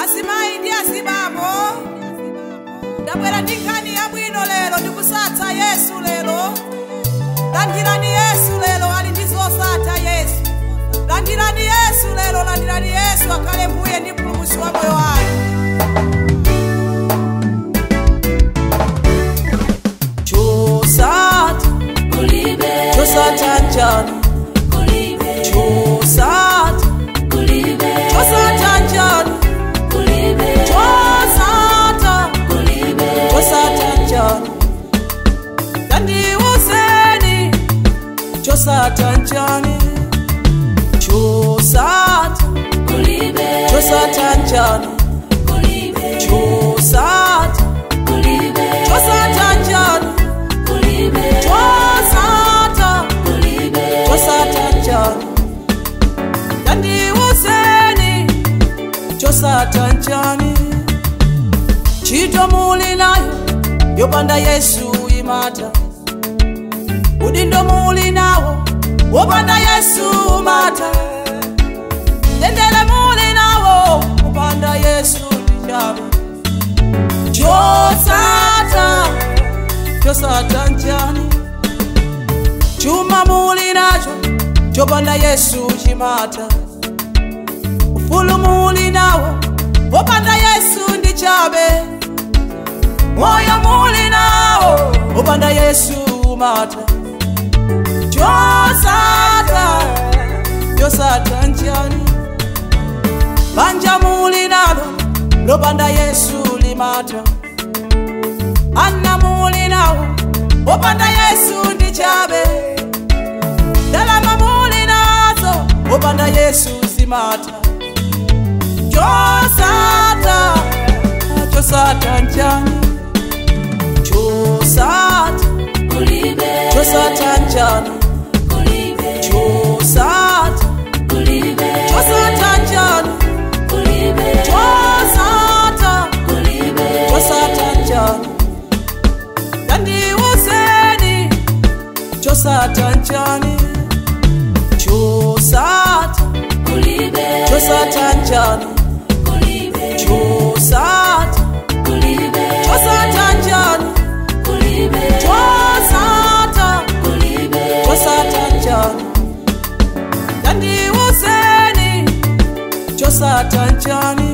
Asimai ndi asibabo ndabwera ndikani yabwino lero ndikusatsa Yesu lero. Landirani Yesu lero ali ndizosatha Yesu. Landirani Yesu lero, landirani Yesu akale mbuye ndi mpulumutsi wa moyo wanu. Chosatha kulibe, chosatha njani kulibe, chosatha kulibe, chosatha njani kulibe, chosatha kulibe, chosatha njani landiuzeni, chosatha njani, chosatha kulibe, chosatha njani kulibe, chosatha kulibe, chosatha njani kulibe, chosatha kulibe, chosatha njani landiuzeni, chosatha njani. Chito muli nayo yopanda Yesu imata, udindo muli nawo wopanda Yesu mata, tendele muli nawo wopanda Yesu ndichabe. Chosatha, chosatha njani. Chuma muli nacho chopanda Yesu chimata, ufulu muli nawo wopanda Yesu ndichabe. Moyo muli nawo wopanda Yesu mata. Chosatha, chosatha njani. Banja muli nalo lopanda Yesu limata, ana muli nawo wopanda Yesu ndichabe. Dalama muli nazo wopanda Yesu zimata. Chosatha, chosatha njani. Chosatha kulibe, chosatha njani kulibe, chosatha kulibe, chosatha njani kulibe, chosatha kulibe, chosatha njani landiuzeni, chosatha njani. Chosatha kulibe, chosatha njani kulibe, chosatha kulibe, chosatha njani kulibe, chosatha kulibe, chosatha njani landiuzeni, chosatha njani.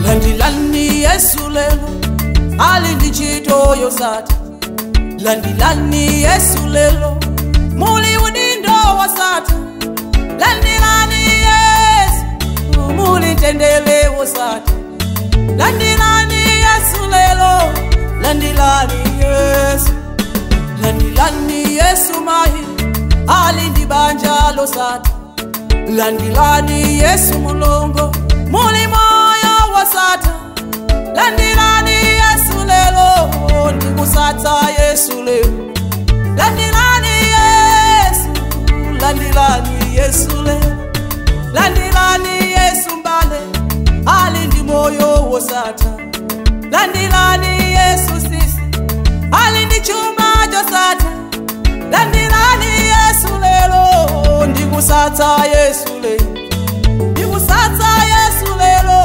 Landilani Yesu lelo ali ndi chito yosatha. Landilani Yesu lelo muli udindo wasatha. Landilani Yesu muli tendele wasatha. Landilani Yesu lelo, landilani Yesu. Landilani Yesu mahi ali ndi banja losatha. Landilani Yesu mulongo muli moyo wasatha. Landilani Yesu lelo ndikusatha Yesu lelo. Landilani Yesu, landilani Yesu lelo. Landilani Yesu mbale ali ndi moyo wasatha. Landilani Yesu sisi ali ndi chuma chosatha. Landilani Yesu lelo ndikusatha Yesu lelo. Ndikusatha Yesu lelo.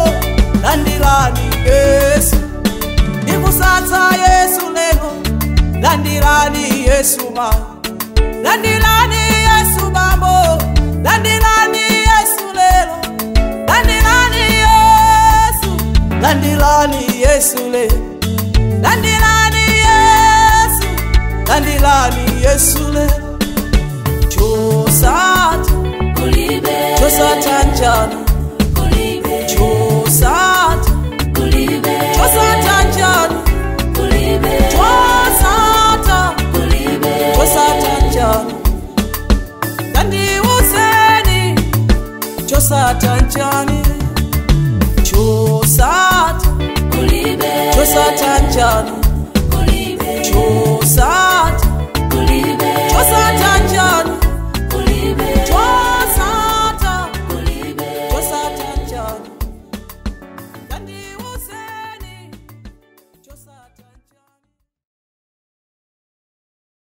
Landilani Yesu, ndikusatha Yesu lelo. Landilani Yesu ma, landilani Yesu bambo. Landilani Yesu lelo. Landilani Yesu, landilani Yesu lelo. Landilani Yesu, landilani Yesu lelo. Chosatha kulibe, chosatha njani kulibe, chosatha kulibe, chosatha njani kulibe, chosatha kulibe, chosatha njani landiuzeni, chosatha njani. Chosatha kulibe, chosatha njani